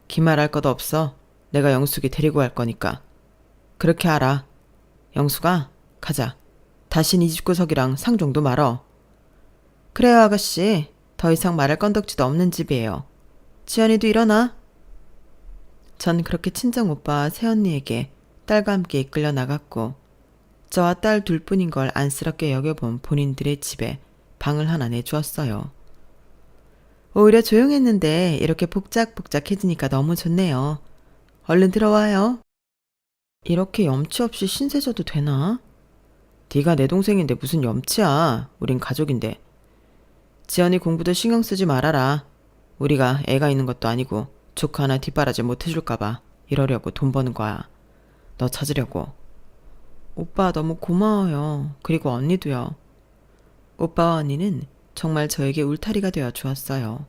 기말할 것 없어. 내가 영숙이 데리고 갈 거니까. 그렇게 알아. 영숙아, 가자. 다신 이 집구석이랑 상종도 말어. 그래요 아가씨. 더 이상 말할 건덕지도 없는 집이에요. 지연이도 일어나. 전 그렇게 친정오빠 새언니에게 딸과 함께 이끌려 나갔고 저와 딸 둘뿐인 걸 안쓰럽게 여겨본 본인들의 집에 방을 하나 내주었어요. 오히려 조용했는데 이렇게 복작복작해지니까 너무 좋네요. 얼른 들어와요. 이렇게 염치 없이 신세져도 되나? 네가 내 동생인데 무슨 염치야. 우린 가족인데. 지연이 공부도 신경 쓰지 말아라. 우리가 애가 있는 것도 아니고 조카 하나 뒷바라지 못 해줄까봐 이러려고 돈 버는 거야. 너 찾으려고. 오빠 너무 고마워요. 그리고 언니도요. 오빠와 언니는 정말 저에게 울타리가 되어 주었어요.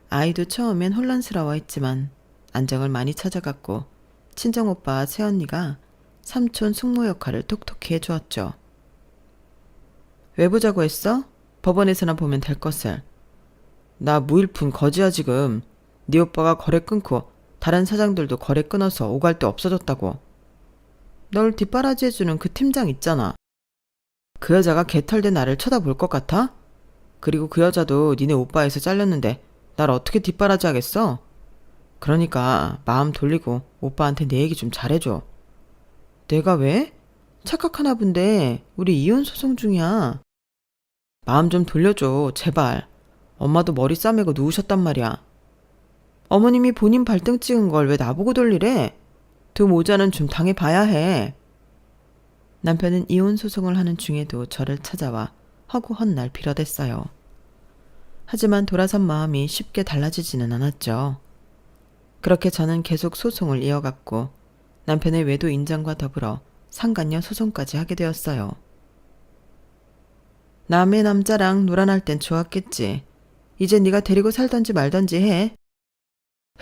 아이도 처음엔 혼란스러워했지만 안정을 많이 찾아갔고 친정오빠와 새언니가 삼촌 숙모 역할을 톡톡히 해주었죠. 왜 보자고 했어? 법원에서나 보면 될 것을. 나 무일푼 거지야 지금. 네 오빠가 거래 끊고 다른 사장들도 거래 끊어서 오갈 데 없어졌다고. 널 뒷바라지해주는 그 팀장 있잖아. 그 여자가 개털된 나를 쳐다볼 것 같아? 그리고 그 여자도 니네 오빠에서 잘렸는데 날 어떻게 뒷바라지 하겠어? 그러니까 마음 돌리고 오빠한테 내 얘기 좀 잘해줘. 내가 왜? 착각하나 본데 우리 이혼 소송 중이야. 마음 좀 돌려줘 제발. 엄마도 머리 싸매고 누우셨단 말이야. 어머님이 본인 발등 찍은 걸 왜 나보고 돌리래? 두 모자는 좀 당해봐야 해. 남편은 이혼 소송을 하는 중에도 저를 찾아와 허구헌날 빌어댔어요. 하지만 돌아선 마음이 쉽게 달라지지는 않았죠. 그렇게 저는 계속 소송을 이어갔고 남편의 외도 인정과 더불어 상간녀 소송까지 하게 되었어요. 남의 남자랑 놀아날 땐 좋았겠지. 이제 네가 데리고 살던지 말던지 해.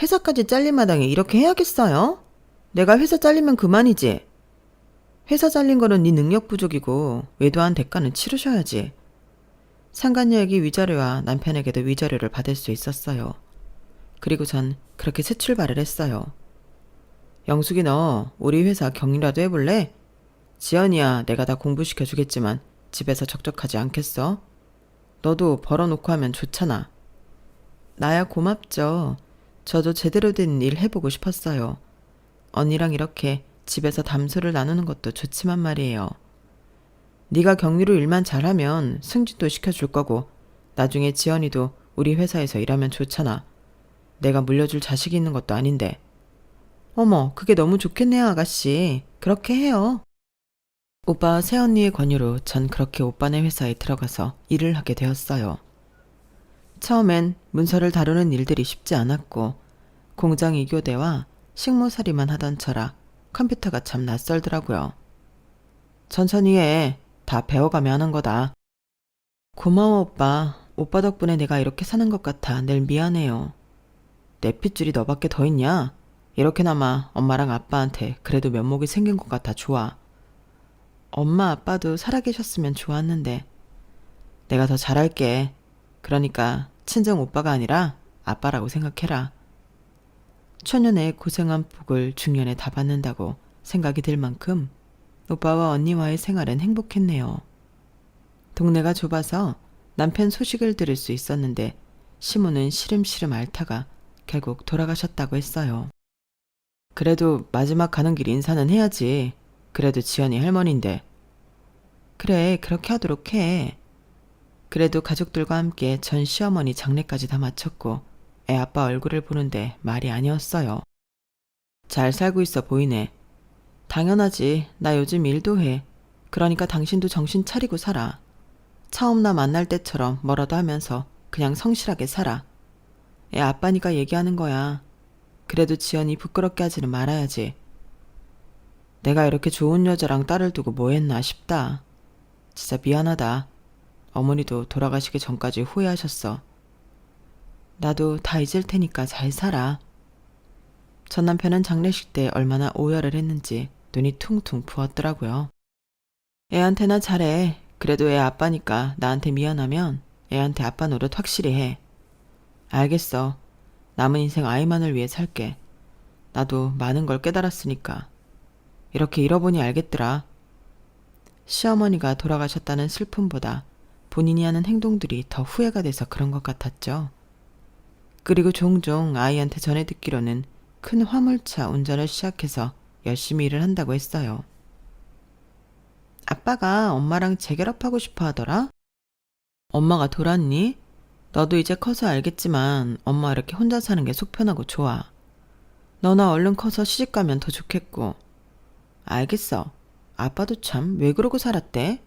회사까지 잘린 마당에 이렇게 해야겠어요? 내가 회사 잘리면 그만이지. 회사 잘린 거는 네 능력 부족이고 외도한 대가는 치르셔야지. 상간녀에게 위자료와 남편에게도 위자료를 받을 수 있었어요. 그리고 전 그렇게 새 출발을 했어요. 영숙이 너 우리 회사 경리라도 해볼래? 지연이야 내가 다 공부시켜주겠지만 집에서 적적하지 않겠어? 너도 벌어놓고 하면 좋잖아. 나야 고맙죠. 저도 제대로 된 일 해보고 싶었어요. 언니랑 이렇게 집에서 담소를 나누는 것도 좋지만 말이에요. 네가 경리로 일만 잘하면 승진도 시켜줄 거고 나중에 지연이도 우리 회사에서 일하면 좋잖아. 내가 물려줄 자식이 있는 것도 아닌데. 어머, 그게 너무 좋겠네요, 아가씨. 그렇게 해요. 오빠와 새언니의 권유로 전 그렇게 오빠네 회사에 들어가서 일을 하게 되었어요. 처음엔 문서를 다루는 일들이 쉽지 않았고 공장 이교대와 식모살이만 하던 저라 컴퓨터가 참 낯설더라고요. 천천히 해. 다 배워가며 하는 거다. 고마워 오빠. 오빠 덕분에 내가 이렇게 사는 것 같아 늘 미안해요. 내 핏줄이 너밖에 더 있냐? 이렇게나마 엄마랑 아빠한테 그래도 면목이 생긴 것 같아 좋아. 엄마 아빠도 살아계셨으면 좋았는데. 내가 더 잘할게. 그러니까 친정 오빠가 아니라 아빠라고 생각해라. 초년에 고생한 복을 중년에 다 받는다고 생각이 들 만큼 오빠와 언니와의 생활은 행복했네요. 동네가 좁아서 남편 소식을 들을 수 있었는데 시모는 시름시름 앓다가 결국 돌아가셨다고 했어요. 그래도 마지막 가는 길 인사는 해야지. 그래도 지연이 할머니인데. 그래 그렇게 하도록 해. 그래도 가족들과 함께 전 시어머니 장례까지 다 마쳤고 애 아빠 얼굴을 보는데 말이 아니었어요. 잘 살고 있어 보이네. 당연하지. 나 요즘 일도 해. 그러니까 당신도 정신 차리고 살아. 처음 나 만날 때처럼 뭐라도 하면서 그냥 성실하게 살아. 애 아빠니까 얘기하는 거야. 그래도 지연이 부끄럽게 하지는 말아야지. 내가 이렇게 좋은 여자랑 딸을 두고 뭐 했나 싶다. 진짜 미안하다. 어머니도 돌아가시기 전까지 후회하셨어. 나도 다 잊을 테니까 잘 살아. 전 남편은 장례식 때 얼마나 오열을 했는지 눈이 퉁퉁 부었더라고요. 애한테나 잘해. 그래도 애 아빠니까 나한테 미안하면 애한테 아빠 노릇 확실히 해. 알겠어. 남은 인생 아이만을 위해 살게. 나도 많은 걸 깨달았으니까. 이렇게 잃어보니 알겠더라. 시어머니가 돌아가셨다는 슬픔보다 본인이 하는 행동들이 더 후회가 돼서 그런 것 같았죠. 그리고 종종 아이한테 전해 듣기로는 큰 화물차 운전을 시작해서 열심히 일을 한다고 했어요. 아빠가 엄마랑 재결합하고 싶어 하더라? 엄마가 돌았니? 너도 이제 커서 알겠지만 엄마 이렇게 혼자 사는 게 속 편하고 좋아. 너나 얼른 커서 시집가면 더 좋겠고. 알겠어. 아빠도 참 왜 그러고 살았대?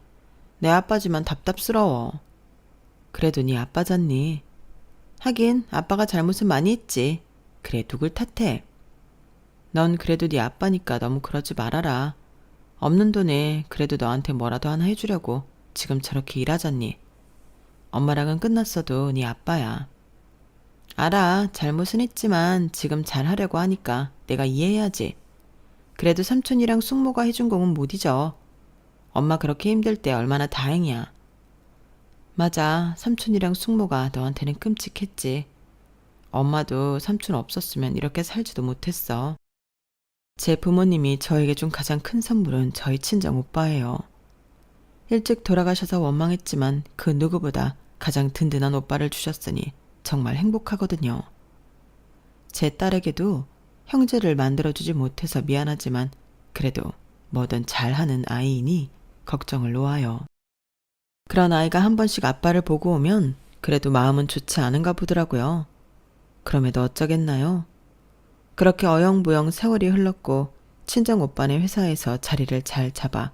내 아빠지만 답답스러워. 그래도 네 아빠잖니. 하긴 아빠가 잘못은 많이 했지. 그래 누굴 탓해. 넌 그래도 네 아빠니까 너무 그러지 말아라. 없는 돈에 그래도 너한테 뭐라도 하나 해주려고 지금 저렇게 일하잖니. 엄마랑은 끝났어도 네 아빠야. 알아. 잘못은 했지만 지금 잘하려고 하니까 내가 이해해야지. 그래도 삼촌이랑 숙모가 해준 공은 못 잊어. 엄마 그렇게 힘들 때 얼마나 다행이야. 맞아. 삼촌이랑 숙모가 너한테는 끔찍했지. 엄마도 삼촌 없었으면 이렇게 살지도 못했어. 제 부모님이 저에게 준 가장 큰 선물은 저희 친정 오빠예요. 일찍 돌아가셔서 원망했지만 그 누구보다 가장 든든한 오빠를 주셨으니 정말 행복하거든요. 제 딸에게도 형제를 만들어주지 못해서 미안하지만 그래도 뭐든 잘하는 아이이니 걱정을 놓아요. 그런 아이가 한 번씩 아빠를 보고 오면 그래도 마음은 좋지 않은가 보더라고요. 그럼에도 어쩌겠나요? 그렇게 어영부영 세월이 흘렀고 친정 오빠네 회사에서 자리를 잘 잡아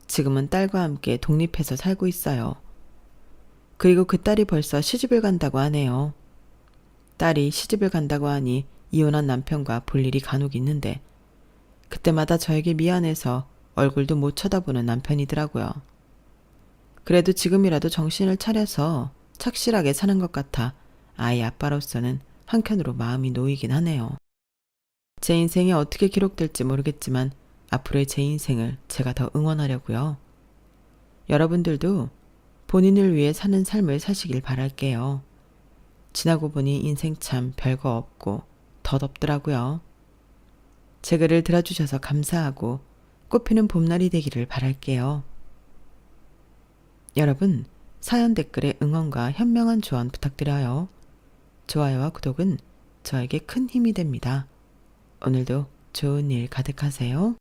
지금은 딸과 함께 독립해서 살고 있어요. 그리고 그 딸이 벌써 시집을 간다고 하네요. 딸이 시집을 간다고 하니 이혼한 남편과 볼 일이 간혹 있는데 그때마다 저에게 미안해서 얼굴도 못 쳐다보는 남편이더라고요. 그래도 지금이라도 정신을 차려서 착실하게 사는 것 같아 아이 아빠로서는 한켠으로 마음이 놓이긴 하네요. 제 인생이 어떻게 기록될지 모르겠지만 앞으로의 제 인생을 제가 더 응원하려고요. 여러분들도 본인을 위해 사는 삶을 사시길 바랄게요. 지나고 보니 인생 참 별거 없고 덧없더라고요. 제 글을 들어주셔서 감사하고 꽃피는 봄날이 되기를 바랄게요. 여러분, 사연 댓글에 응원과 현명한 조언 부탁드려요. 좋아요와 구독은 저에게 큰 힘이 됩니다. 오늘도 좋은 일 가득하세요.